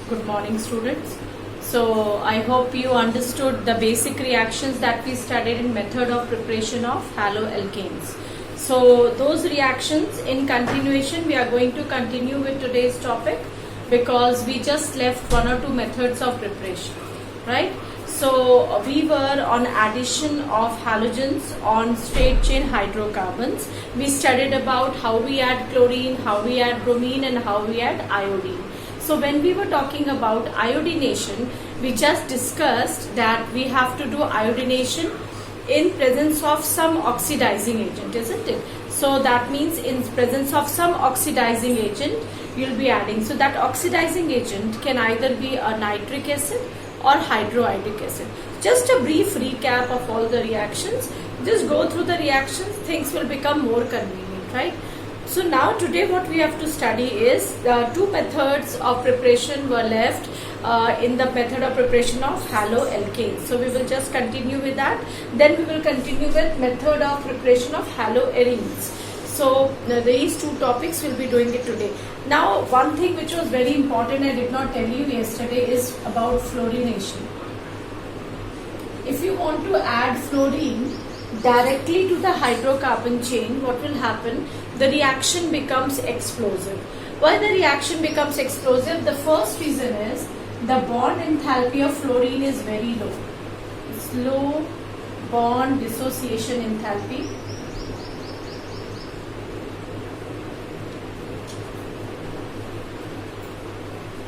Good morning, students. So I hope you understood the basic reactions that we studied in method of preparation of haloalkanes. So those reactions in continuation, we are going to continue with today's topic because we just left one or two methods of preparation, right? So we were on addition of halogens on straight chain hydrocarbons. We studied about how we add chlorine, how we add bromine, and how we add iodine. So when we were talking about iodination, we just discussed that we have to do iodination in presence of some oxidizing agent, isn't it? So that means in presence of some oxidizing agent, you'll be adding. So that oxidizing agent can either be a nitric acid or hydroiodic acid. Just a brief recap of all the reactions. Just go through the reactions, things will become more convenient, right? So now today what we have to study is two methods of preparation were left in the method of preparation of haloalkanes. So we will just continue with that. Then we will continue with method of preparation of haloarenes. So these two topics we'll be doing it today. Now one thing which was very important I did not tell you yesterday is about fluorination. If you want to add fluorine directly to the hydrocarbon chain, what will happen? The reaction becomes explosive. Why the reaction becomes explosive? The first reason is the bond enthalpy of fluorine is very low. It's low bond dissociation enthalpy.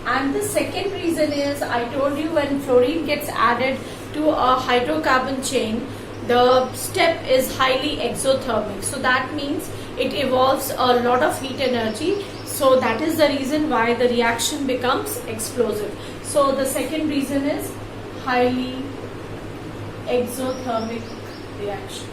And the second reason is, I told you when fluorine gets added to a hydrocarbon chain, the step is highly exothermic. So that means it evolves a lot of heat energy. So that is the reason why the reaction becomes explosive. So the second reason is highly exothermic reaction.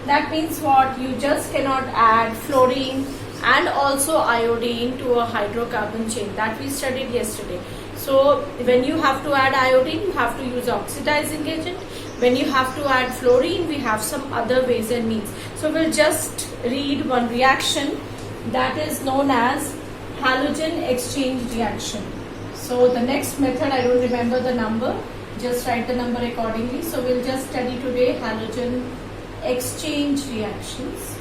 That means what? You just cannot add fluorine and also iodine to a hydrocarbon chain. That we studied yesterday. So when you have to add iodine, you have to use oxidizing agent. When you have to add fluorine, we have some other ways and means. So we'll just read one reaction that is known as halogen exchange reaction. So the next method, I don't remember the number, just write the number accordingly. So we'll just study today halogen exchange reactions.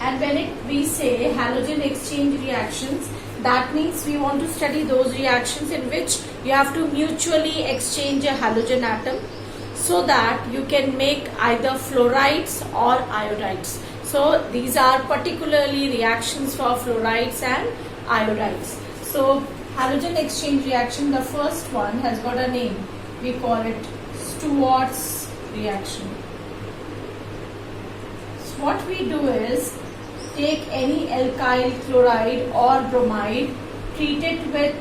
And when we say halogen exchange reactions, that means we want to study those reactions in which you have to mutually exchange a halogen atom so that you can make either fluorides or iodides. So these are particularly reactions for fluorides and iodides. So halogen exchange reaction, the first one has got a name. We call it Stewart's reaction. So what we do is take any alkyl chloride or bromide, treat it with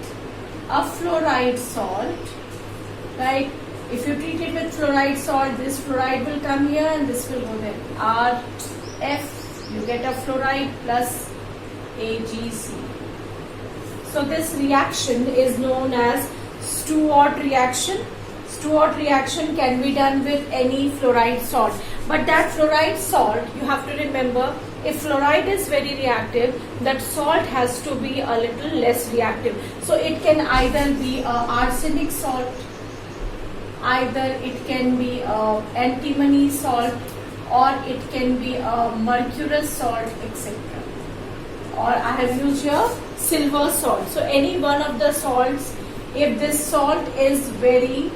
a fluoride salt, right? If you treat it with fluoride salt, this fluoride will come here and this will go there. RF, you get a fluoride plus AgC. So this reaction is known as Stewart reaction. Stewart reaction can be done with any fluoride salt. But that fluoride salt, you have to remember, if fluoride is very reactive, that salt has to be a little less reactive. So it can either be a arsenic salt, either it can be a antimony salt, or it can be a mercurous salt, etc. Or I have used here silver salt. So any one of the salts, if this salt is very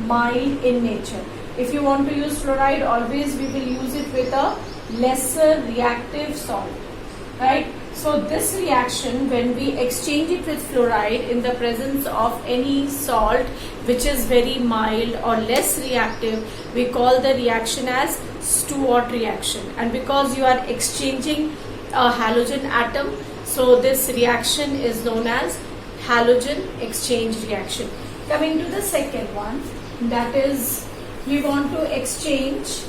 mild in nature. If you want to use fluoride, always we will use it with a lesser reactive salt, right? So this reaction, when we exchange it with fluoride in the presence of any salt which is very mild or less reactive, we call the reaction as Stewart reaction. And because you are exchanging a halogen atom, so this reaction is known as halogen exchange reaction. Coming to the second one, that is we want to exchange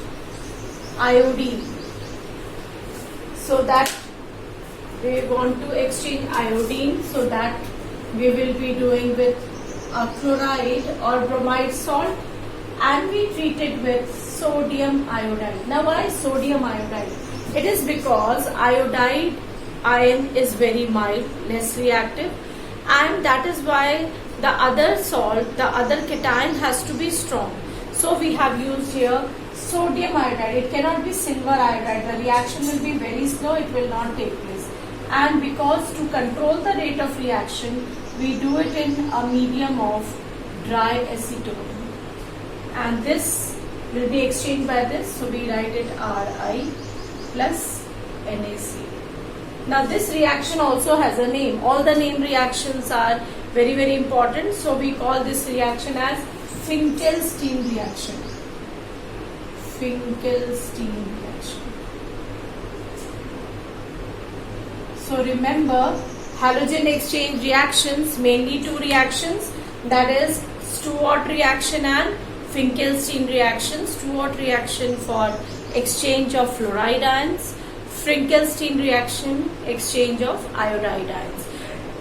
iodine. So that we want to exchange iodine, so that we will be doing with a chloride or bromide salt, and we treat it with sodium iodide. Now why sodium iodide? It is because iodide ion is very mild, less reactive, and that is why the other salt, the other cation has to be strong. So we have used here sodium iodide. It cannot be silver iodide. The reaction will be very slow. It will not take place. And because to control the rate of reaction, we do it in a medium of dry acetone. And this will be exchanged by this. So we write it Ri plus NaC. Now this reaction also has a name. All the name reactions are very, very important. So we call this reaction as Finkelstein reaction. Finkelstein reaction. So remember, halogen exchange reactions, mainly two reactions, that is Stewart reaction and Finkelstein reactions. Stewart reaction for exchange of fluoride ions, Finkelstein reaction, exchange of iodide ions.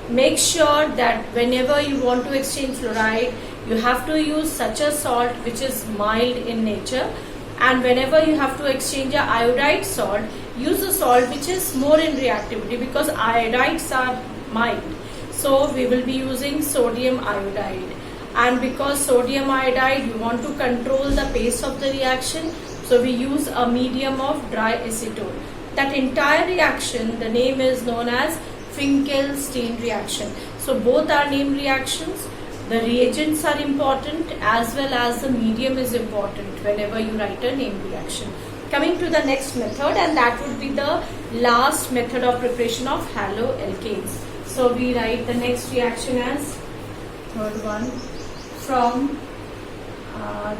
Make sure that whenever you want to exchange fluoride, you have to use such a salt which is mild in nature, and whenever you have to exchange a iodide salt, use a salt which is more in reactivity, because iodides are mild. So we will be using sodium iodide, and because sodium iodide you want to control the pace of the reaction, so we use a medium of dry acetone. That entire reaction, the name is known as Finkelstein reaction. So both are name reactions. The reagents are important as well as the medium is important whenever you write a name reaction. Coming to the next method, and that would be the last method of preparation of haloalkanes. So we write the next reaction as third one from,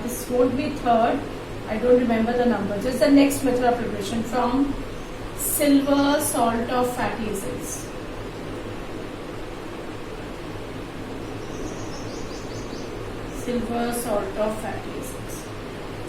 this won't be third, I don't remember the number, just the next method of preparation from silver salt of fatty acids. Silver salt of fatty acids.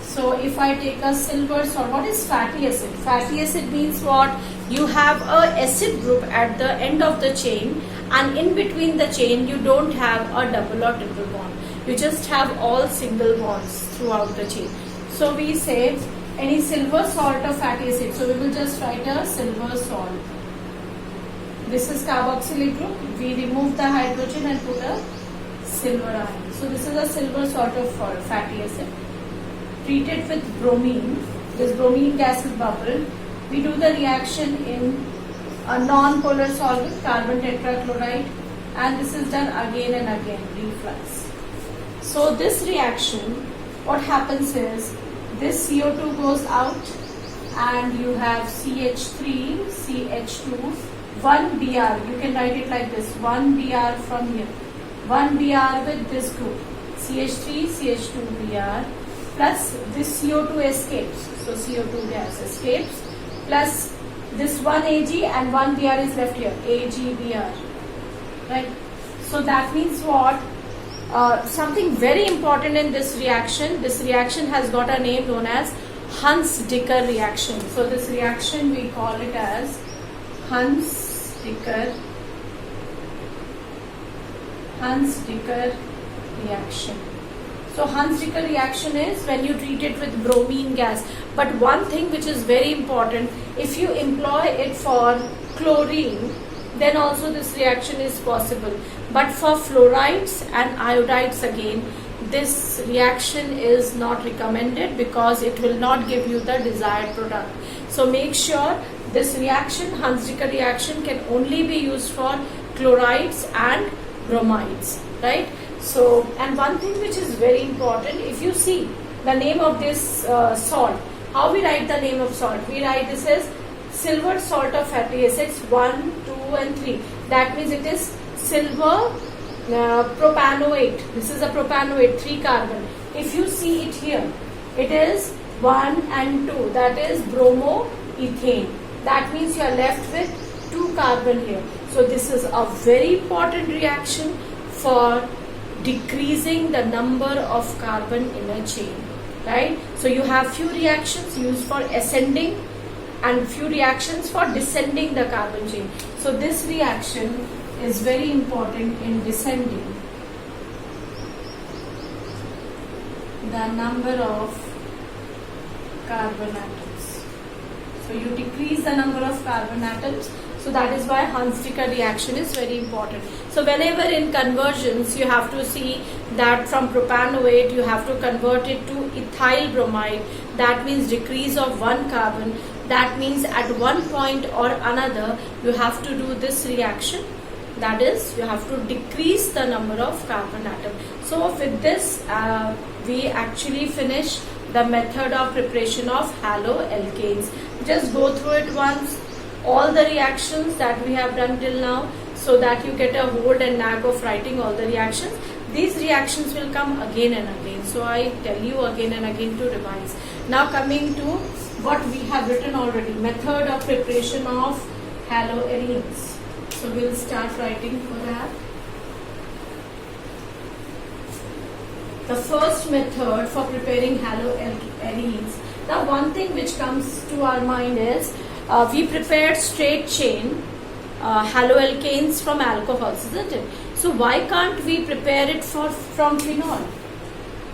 So if I take a silver salt, what is fatty acid? Fatty acid means what? You have a acid group at the end of the chain, and in between the chain you don't have a double or triple bond. You just have all single bonds throughout the chain. So we say any silver salt of fatty acid. So we will just write a silver salt. This is carboxylic group. We remove the hydrogen and put a silver ion. So this is a silver salt of fatty acid. Treat it with bromine. This bromine gas is bubbled. We do the reaction in a non-polar solvent, carbon tetrachloride, and this is done again and again, reflux. So this reaction, what happens is, this CO2 goes out and you have CH3, CH2, 1 Br. You can write it like this, 1 Br from here. 1 Br with this group, CH3, CH2 Br, plus this CO2 escapes. So CO2 gas escapes, plus this 1 Ag and 1 Br is left here, AgBr. Right? So that means what? Something very important in this reaction has got a name known as Huns-Dicker reaction. So this reaction we call it as Huns-Dicker reaction. So Huns-Dicker reaction is when you treat it with bromine gas. But one thing which is very important, if you employ it for chlorine, then also this reaction is possible. But for fluorides and iodides again, this reaction is not recommended because it will not give you the desired product. So make sure this reaction, Huns-Dicker reaction, can only be used for chlorides and bromides, right? So, and one thing which is very important, if you see the name of this salt, how we write the name of salt? We write this as silver salt of fatty acids 1, 2 and 3. That means it is silver propanoate. This is a propanoate, 3 carbon. If you see it here, it is 1 and 2. That is bromoethane. That means you are left with 2 carbon here. So this is a very important reaction for decreasing the number of carbon in a chain, right? So you have few reactions used for ascending and few reactions for descending the carbon chain. So this reaction is very important in descending the number of carbon atoms. So you decrease the number of carbon atoms. So that is why Hunziker reaction is very important. So whenever in conversions, you have to see that from propanoate, you have to convert it to ethyl bromide. That means decrease of one carbon. That means at one point or another, you have to do this reaction. That is, you have to decrease the number of carbon atom. So with this, we actually finish the method of preparation of haloalkanes. Just go through it once, all the reactions that we have done till now, so that you get a hold and knack of writing all the reactions. These reactions will come again and again. So I tell you again and again to revise. Now coming to what we have written already, method of preparation of haloarenes. So we'll start writing for that. The first method for preparing haloarenes. Now one thing which comes to our mind is we prepared straight chain haloalkanes from alcohols, isn't it? So why can't we prepare it from phenol?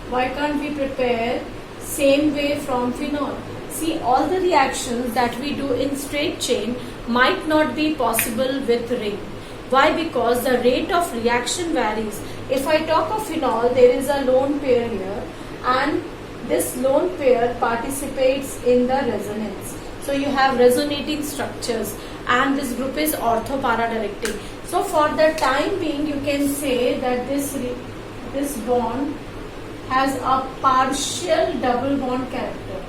Why can't we prepare same way from phenol? See, all the reactions that we do in straight chain might not be possible with ring. Why? Because the rate of reaction varies. If I talk of phenol, there is a lone pair here, and this lone pair participates in the resonance. So you have resonating structures, and this group is ortho-para-directing. So for the time being, you can say that this bond has a partial double bond character.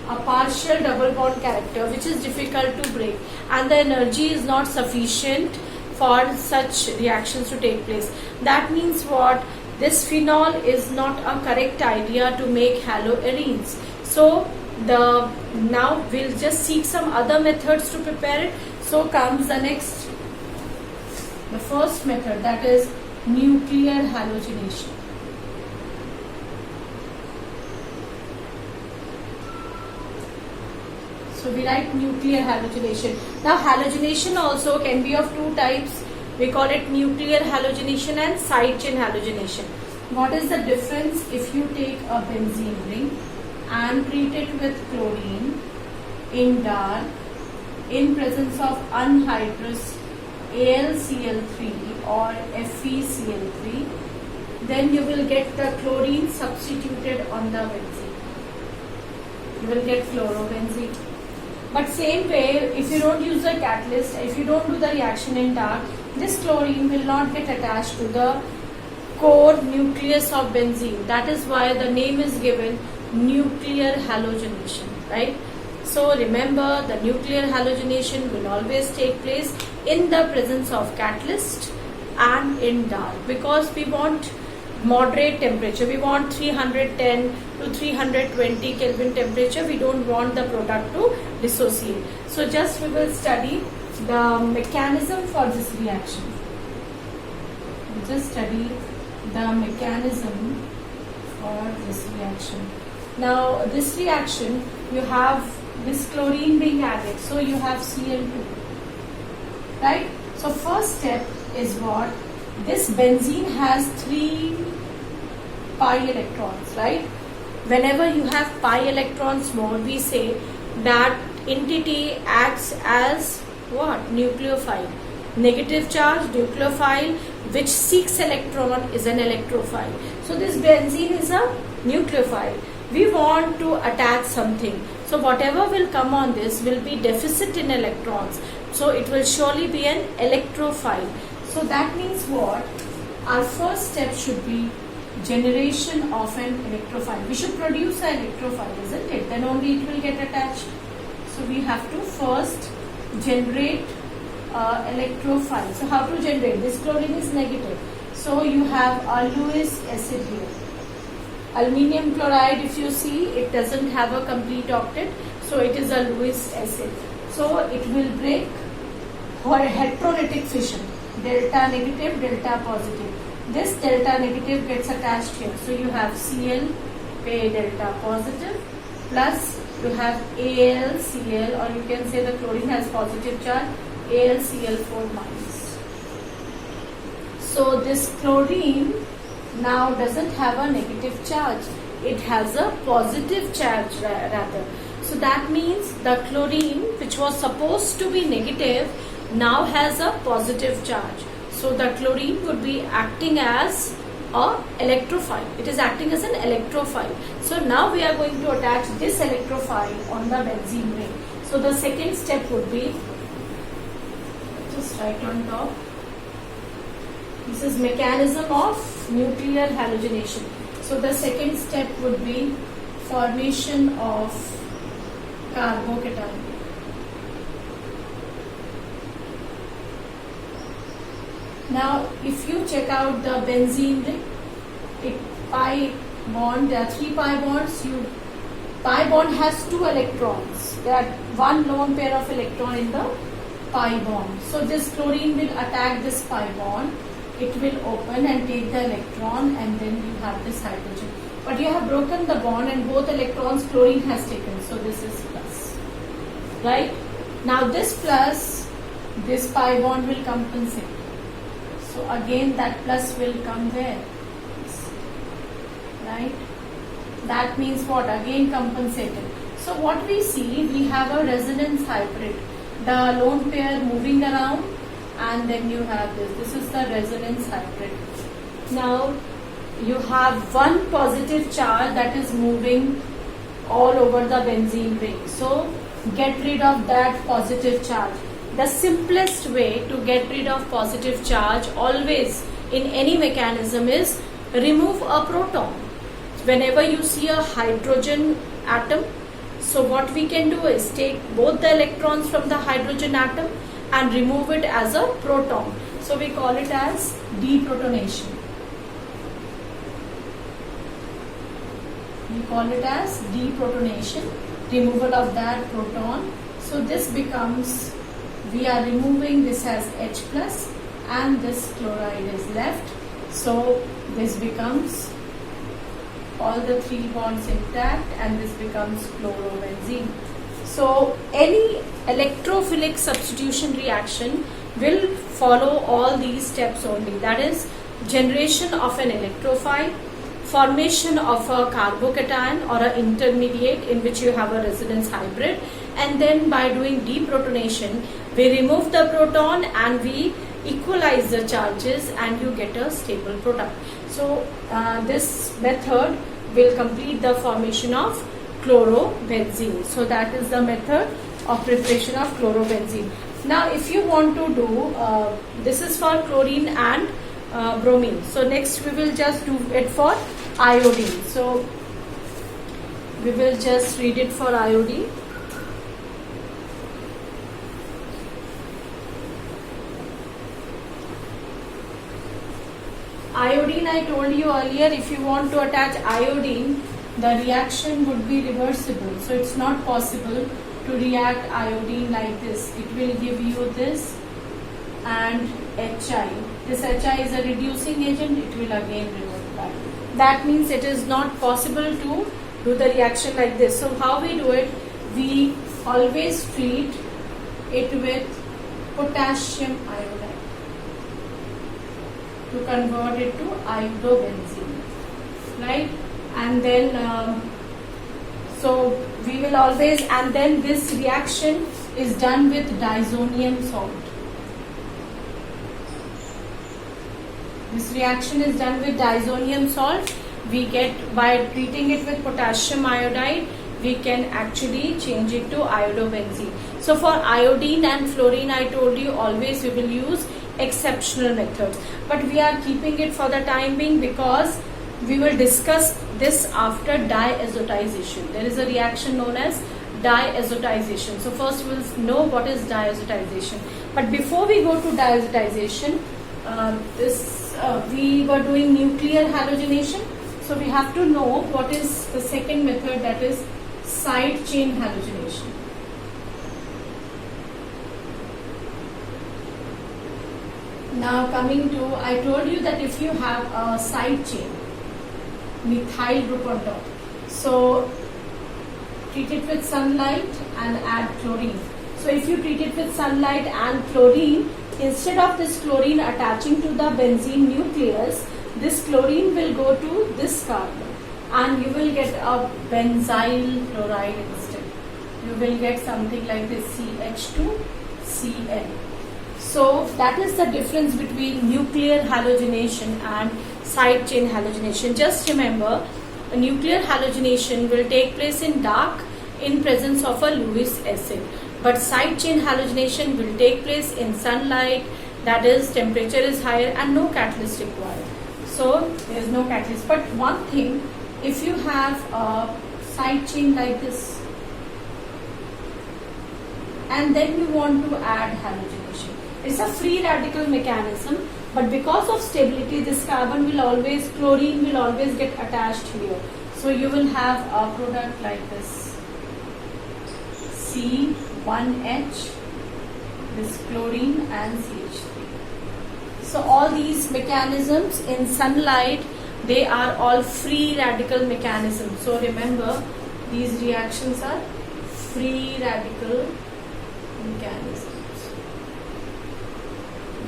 A partial double bond character, which is difficult to break, and the energy is not sufficient for such reactions to take place. That means what? This phenol is not a correct idea to make haloarenes. So now we'll just seek some other methods to prepare it. So comes the first method, that is nuclear halogenation. So we write nuclear halogenation. Now halogenation also can be of two types. We call it nuclear halogenation and side chain halogenation. What is the difference? If you take a benzene ring and treat it with chlorine in dark in presence of anhydrous AlCl3 or FeCl3, then you will get the chlorine substituted on the benzene. You will get fluorobenzene. But same way, if you don't use a catalyst, if you don't do the reaction in dark, this chlorine will not get attached to the core nucleus of benzene. That is why the name is given nuclear halogenation, right? So remember, the nuclear halogenation will always take place in the presence of catalyst and in dark, because we want moderate temperature. We want 310 to 320 Kelvin temperature. We don't want the product to dissociate. So just we will study the mechanism for this reaction. We'll just study the mechanism for this reaction. Now this reaction, you have this chlorine being added. So you have Cl2, right? So first step is what? This benzene has 3 pi electrons, right? Whenever you have pi electrons more, we say that entity acts as what? Nucleophile. Negative charge, nucleophile, which seeks electron is an electrophile. So this benzene is a nucleophile. We want to attach something. So whatever will come on this will be deficit in electrons. So it will surely be an electrophile. So that means what? Our first step should be generation of an electrophile. We should produce an electrophile, isn't it? Then only it will get attached. So we have to first generate electrophile. So how to generate? This chlorine is negative. So you have a Lewis acid here. Aluminium chloride, if you see, it doesn't have a complete octet. So it is a Lewis acid. So it will break for a heterolytic fission. Delta negative, delta positive. This delta negative gets attached here. So you have Cl, pay delta positive, plus you have AlCl, or you can say the chlorine has positive charge, AlCl4 minus. So this chlorine now doesn't have a negative charge. It has a positive charge rather. So that means the chlorine, which was supposed to be negative, now has a positive charge. So the chlorine would be acting as a electrophile. It is acting as an electrophile. So now we are going to attach this electrophile on the benzene ring. So the second step would be, just write on top, this is mechanism of nuclear halogenation. So the second step would be formation of carbocation. Now if you check out the benzene ring, pi bond, there are 3 pi bonds. Pi bond has 2 electrons. There are 1 lone pair of electron in the pi bond. So this chlorine will attack this pi bond. It will open and take the electron, and then you have this hydrogen. But you have broken the bond and both electrons chlorine has taken. So this is plus. Right? Now this plus, this pi bond will compensate. So again that plus will come there. Right? That means what? Again compensated. So what we see, we have a resonance hybrid. The lone pair moving around, and then you have this. This is the resonance hybrid. Now you have one positive charge that is moving all over the benzene ring. So get rid of that positive charge. The simplest way to get rid of positive charge always in any mechanism is remove a proton. Whenever you see a hydrogen atom, so what we can do is take both the electrons from the hydrogen atom and remove it as a proton. So we call it as deprotonation. We call it as deprotonation, removal of that proton. So this becomes, we are removing this as H plus and this chloride is left. So this becomes all the 3 bonds intact and this becomes chlorobenzene. So any electrophilic substitution reaction will follow all these steps only. That is generation of an electrophile, formation of a carbocation or an intermediate in which you have a resonance hybrid, and then by doing deprotonation we remove the proton and we equalize the charges and you get a stable product. So this method will complete the formation of chlorobenzene. So that is the method of preparation of chlorobenzene. Now if you want to do, this is for chlorine and bromine. So next we will just do it for iodine. So we will just read it for iodine. Iodine, I told you earlier, if you want to attach iodine, the reaction would be reversible. So it's not possible to react iodine like this. It will give you this and Hi. This Hi is a reducing agent, it will again revert back. That means it is not possible to do the reaction like this. So how we do it? We always treat it with potassium iodide to convert it to iodobenzene, right? And then so we will always, and then this reaction is done with diazonium salt. This reaction is done with diazonium salt. We get, by treating it with potassium iodide, we can actually change it to iodobenzene. So for iodine and fluorine, I told you always we will use exceptional methods, but we are keeping it for the time being because we will discuss this after diazotization. There is a reaction known as diazotization. So first we will know what is diazotization. But before we go to diazotization, we were doing nuclear halogenation. So we have to know what is the second method, that is side chain halogenation. Now coming to, I told you that if you have a side chain, methyl group on top, so treat it with sunlight and add chlorine. So if you treat it with sunlight and chlorine, instead of this chlorine attaching to the benzene nucleus, this chlorine will go to this carbon and you will get a benzyl chloride instead. you will get something like this, CH2Cl. So that is the difference between nuclear halogenation and side chain halogenation. Just remember, a nuclear halogenation will take place in dark in presence of a Lewis acid, but side chain halogenation will take place in sunlight, that is temperature is higher and no catalyst required. So there is no catalyst. But one thing, if you have a side chain like this and then you want to add halogenation, it's a free radical mechanism, but because of stability this chlorine will always get attached here. So you will have a product like this, C1H, this chlorine and CH3. So all these mechanisms in sunlight, they are all free radical mechanisms. So remember, these reactions are free radical mechanisms.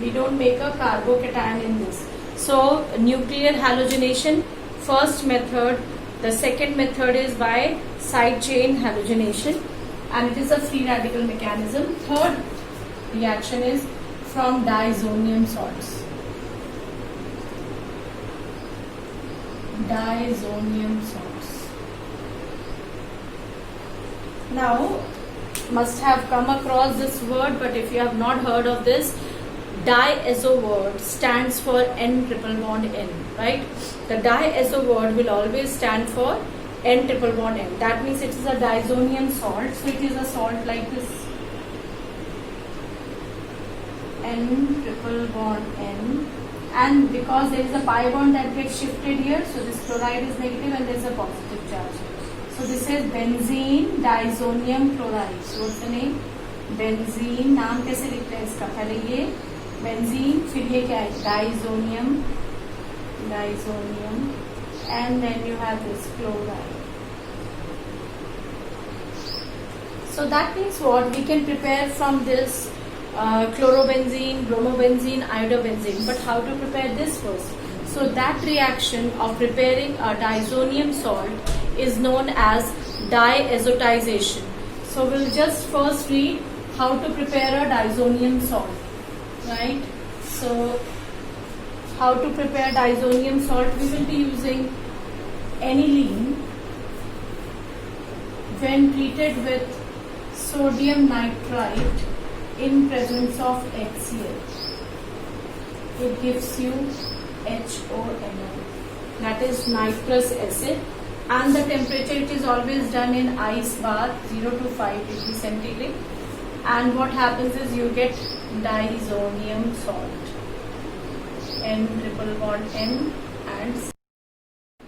We don't make a carbocation in this. So nuclear halogenation, first method. The second method is by side chain halogenation, and it is a free radical mechanism. Third reaction is from diazonium salts. Diazonium salts. Now, must have come across this word, but if you have not heard of this, diazo word stands for N triple bond N, right? The diazo word will always stand for N triple bond N. That means it is a diazonium salt. So it is a salt like this, N triple bond N, and because there is a pi bond that gets shifted here, so this chloride is negative and there is a positive charge. So this is benzene diazonium chloride. So what's the name? Benzene. नाम कैसे लिखते हैं इसका? पहले ये benzene, फिर ये क्या है? Diazonium, and then you have this chloride. So that means what? We can prepare from this chlorobenzene, bromobenzene, iodobenzene. But how to prepare this first? So that reaction of preparing a diazonium salt is known as diazotization. So we'll just first read how to prepare a diazonium salt, right? So how to prepare diazonium salt? We will be using aniline when treated with sodium nitrite in presence of HCl. It gives you HONO, that is nitrous acid, and the temperature, it is always done in ice bath, 0 to 5 degrees centigrade, and what happens is you get diazonium salt, N triple bond N and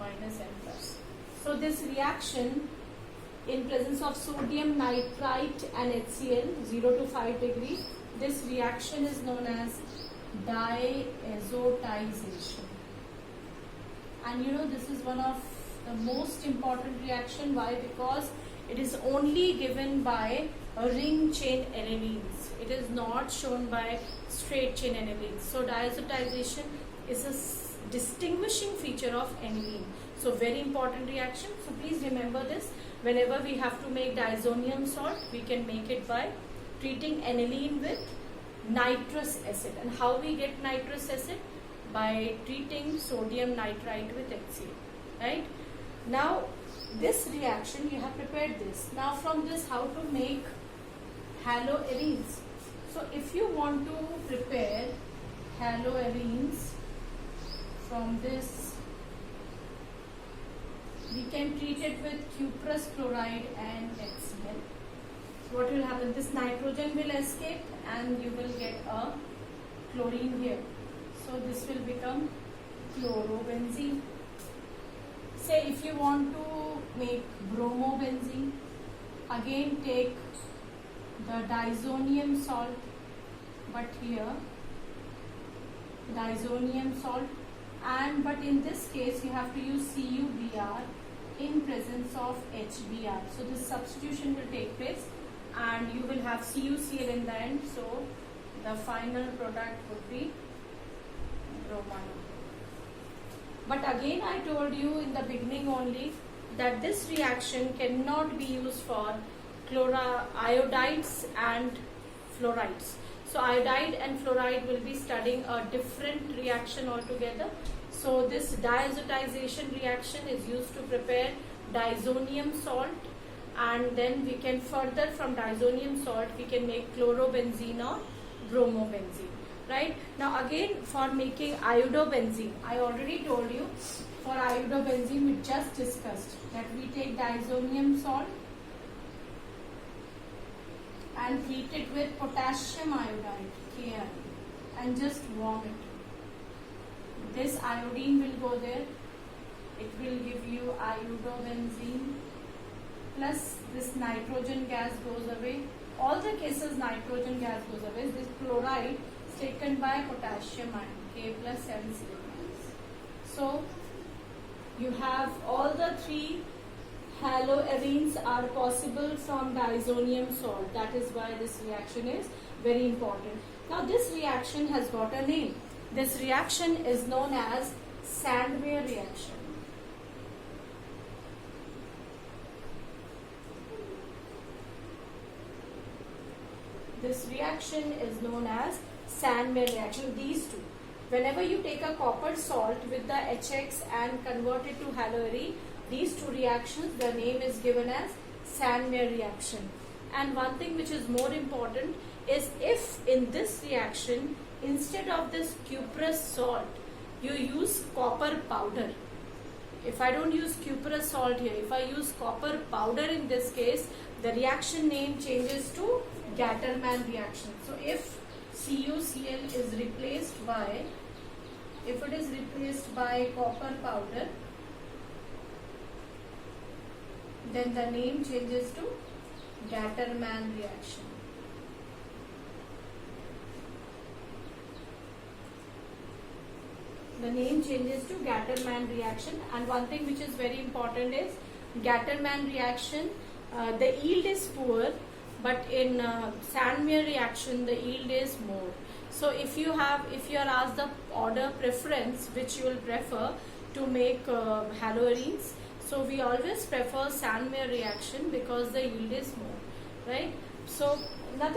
minus N plus. So this reaction in presence of sodium nitrite and HCl, 0 to 5 degrees, this reaction is known as diazotization. And you know, this is one of the most important reaction. Why? Because it is only given by ring chain anilines. It is not shown by straight chain anilines. So diazotization is a distinguishing feature of aniline. So very important reaction. So please remember this. Whenever we have to make diazonium salt, we can make it by treating aniline with nitrous acid. And how we get nitrous acid? By treating sodium nitrite with HCl, right? Now this reaction, you have prepared this. Now from this, how to make haloarenes? So if you want to prepare haloarenes from this, we can treat it with cuprous chloride and HCl. So what will happen? This nitrogen will escape and you will get a chlorine here. So this will become chlorobenzene. Say if you want to make bromobenzene, again take the diazonium salt, but here diazonium salt, and but in this case you have to use CuBr in presence of HBr. So this substitution will take place and you will have CuCl in the end. So the final product would be bromine. But again, I told you in the beginning only that this reaction cannot be used for iodides and fluorides. So iodide and fluoride will be studying a different reaction altogether. So this diazotization reaction is used to prepare diazonium salt, and then we can further from diazonium salt we can make chlorobenzene or bromobenzene. Right? Now again, for making iodobenzene, I already told you, for iodobenzene we just discussed that we take diazonium salt and treat it with potassium iodide, Ki, and just warm it. This iodine will go there. It will give you iodobenzene, plus this nitrogen gas goes away. All the cases nitrogen gas goes away. This chloride is taken by potassium ion, K plus 7 silicons. So you have all the three haloarenes are possible from diazonium salt. That is why this reaction is very important. Now this reaction has got a name. This reaction is known as Sandmeyer reaction. This reaction is known as Sandmeyer reaction. These two. Whenever you take a copper salt with the HX and convert it to haloarene, these two reactions, the name is given as Sandmeyer reaction. And one thing which is more important is, if in this reaction instead of this cuprous salt you use copper powder. If I don't use cuprous salt here, if I use copper powder in this case, the reaction name changes to Gattermann reaction. So if CuCl is replaced by, if it is replaced by copper powder, then the name changes to Gattermann reaction. The name changes to Gattermann reaction. And one thing which is very important is Gattermann reaction, the yield is poor, but in Sandmeyer reaction the yield is more. So if you are asked the order preference which you will prefer to make haloarenes, so we always prefer Sandmeyer reaction because the yield is more, right? So no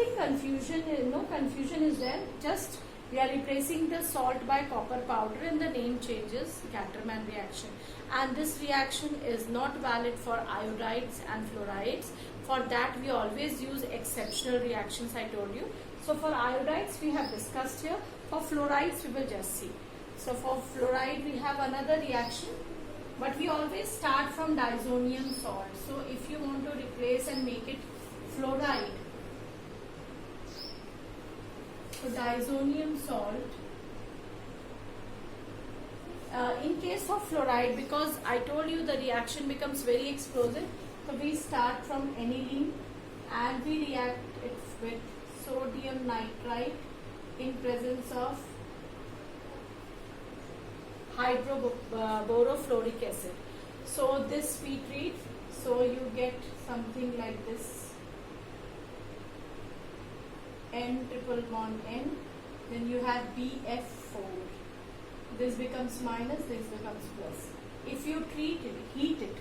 confusion is there. Just we are replacing the salt by copper powder and the name changes, Gattermann reaction. And this reaction is not valid for iodides and fluorides. For that we always use exceptional reactions, I told you. So for iodides we have discussed here. For fluorides we will just see. So for fluoride we have another reaction, but we always start from diazonium salt. So if you want to replace and make it fluoride, so diazonium salt, in case of fluoride, because I told you the reaction becomes very explosive, so we start from aniline and we react it with sodium nitrite in presence of hydroborofluoric acid. So this we treat, so you get something like this, N triple bond N, then you have BF4. This becomes minus, this becomes plus. If you treat it, heat it,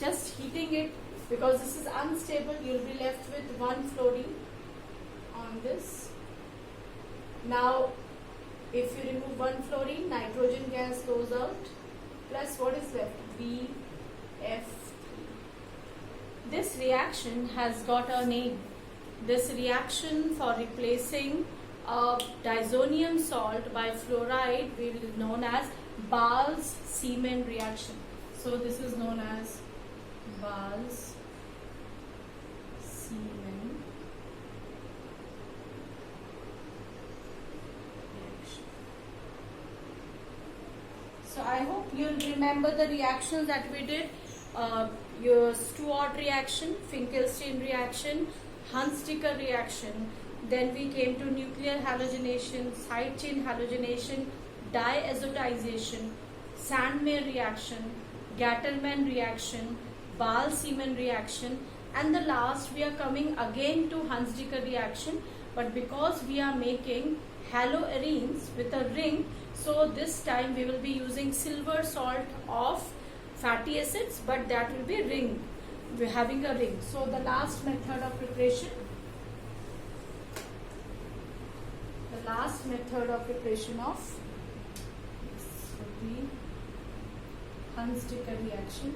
just heating it, because this is unstable, you will be left with one fluorine on this. Now if you remove one fluorine, nitrogen gas goes out, plus what is left? BF3. This reaction has got a name. This reaction for replacing diazonium salt by fluoride will be known as Bals-Seemann reaction. So this is known as Bals-Seemann reaction. So I hope you'll remember the reactions that we did. Your Stuart reaction, Finkelstein reaction, Hunziker reaction, then we came to nuclear halogenation, side chain halogenation, diazotization, Sandmeyer reaction, Gattermann reaction, Bals-Seemann reaction, and the last we are coming again to Hunziker reaction, but because we are making haloarenes with a ring, so this time we will be using silver salt of fatty acids, but that will be ring. we're having a ring. So the last method of preparation, of this would be Hunsaker reaction.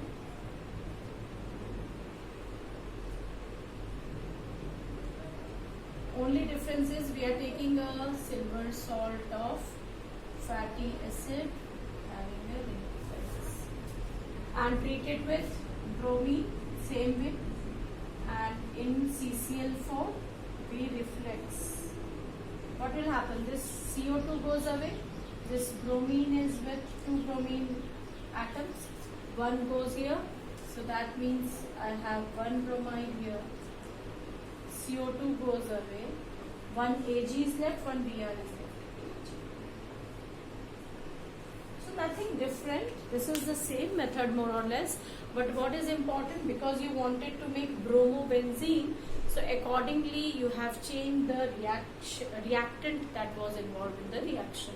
Only difference is we are taking a silver salt of fatty acid having a ring like this, and treat it with bromine, same way, and in CCl4 we reflex. What will happen? This CO2 goes away, this bromine is with 2 bromine atoms, one goes here, so that means I have 1 bromide here, CO2 goes away, 1 Ag is left, 1 Br is left. So nothing different, this is the same method more or less, but what is important, because you wanted to make bromobenzene, so accordingly you have changed the reactant that was involved in the reaction,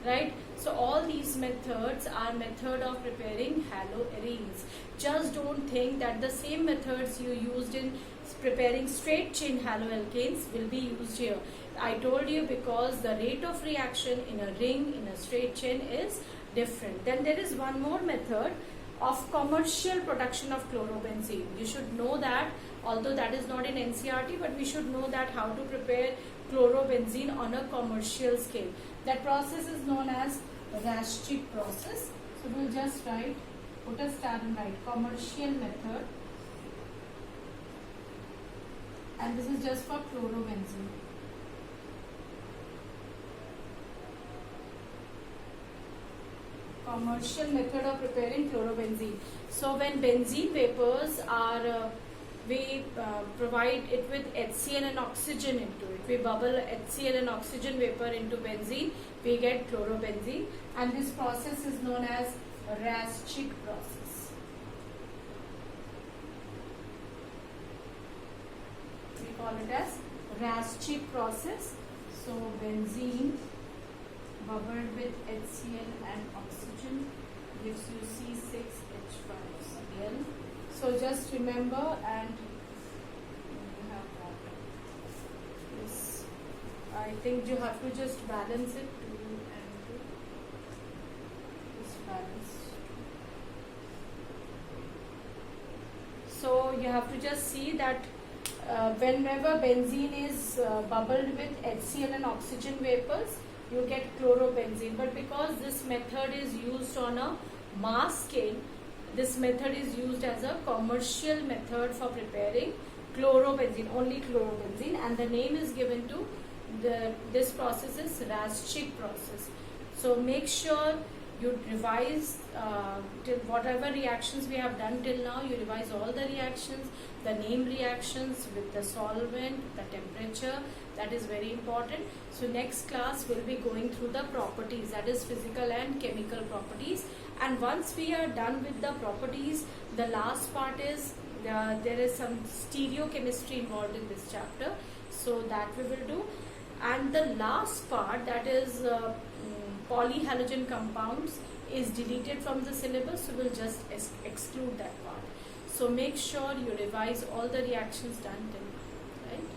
right? So all these methods are method of preparing haloarenes. Just don't think that the same methods you used in preparing straight chain haloalkanes will be used here. I told you because the rate of reaction in a ring, in a straight chain is different. Then there is one more method of commercial production of chlorobenzene. You should know that, although that is not in NCERT, but we should know that how to prepare chlorobenzene on a commercial scale. That process is known as Raschig process. So we'll just write, put a star and write commercial method, and this is just for chlorobenzene. Commercial method of preparing chlorobenzene. So when benzene vapors are, we provide it with HCl and oxygen into it. We bubble HCl and oxygen vapor into benzene, we get chlorobenzene, and this process is known as Raschig process. We call it as Raschig process. So benzene bubbled with HCl and oxygen gives you C6H5Cl. So just remember, and you have water. Yes, I think you have to just balance it, 2 and 2. Just balance. So you have to just see that whenever benzene is bubbled with HCl and oxygen vapors, you get chlorobenzene. But because this method is used on a mass scale, this method is used as a commercial method for preparing chlorobenzene, only chlorobenzene, and the name is given to this process is Raschig process. So make sure you revise till whatever reactions we have done till now, you revise all the reactions, the name reactions with the solvent, the temperature, that is very important. So next class we'll be going through the properties, that is physical and chemical properties, and once we are done with the properties, the last part is there is some stereochemistry involved in this chapter, so that we will do, and the last part, that is polyhalogen compounds, is deleted from the syllabus, so we'll just exclude that part. So make sure you revise all the reactions done till now, right?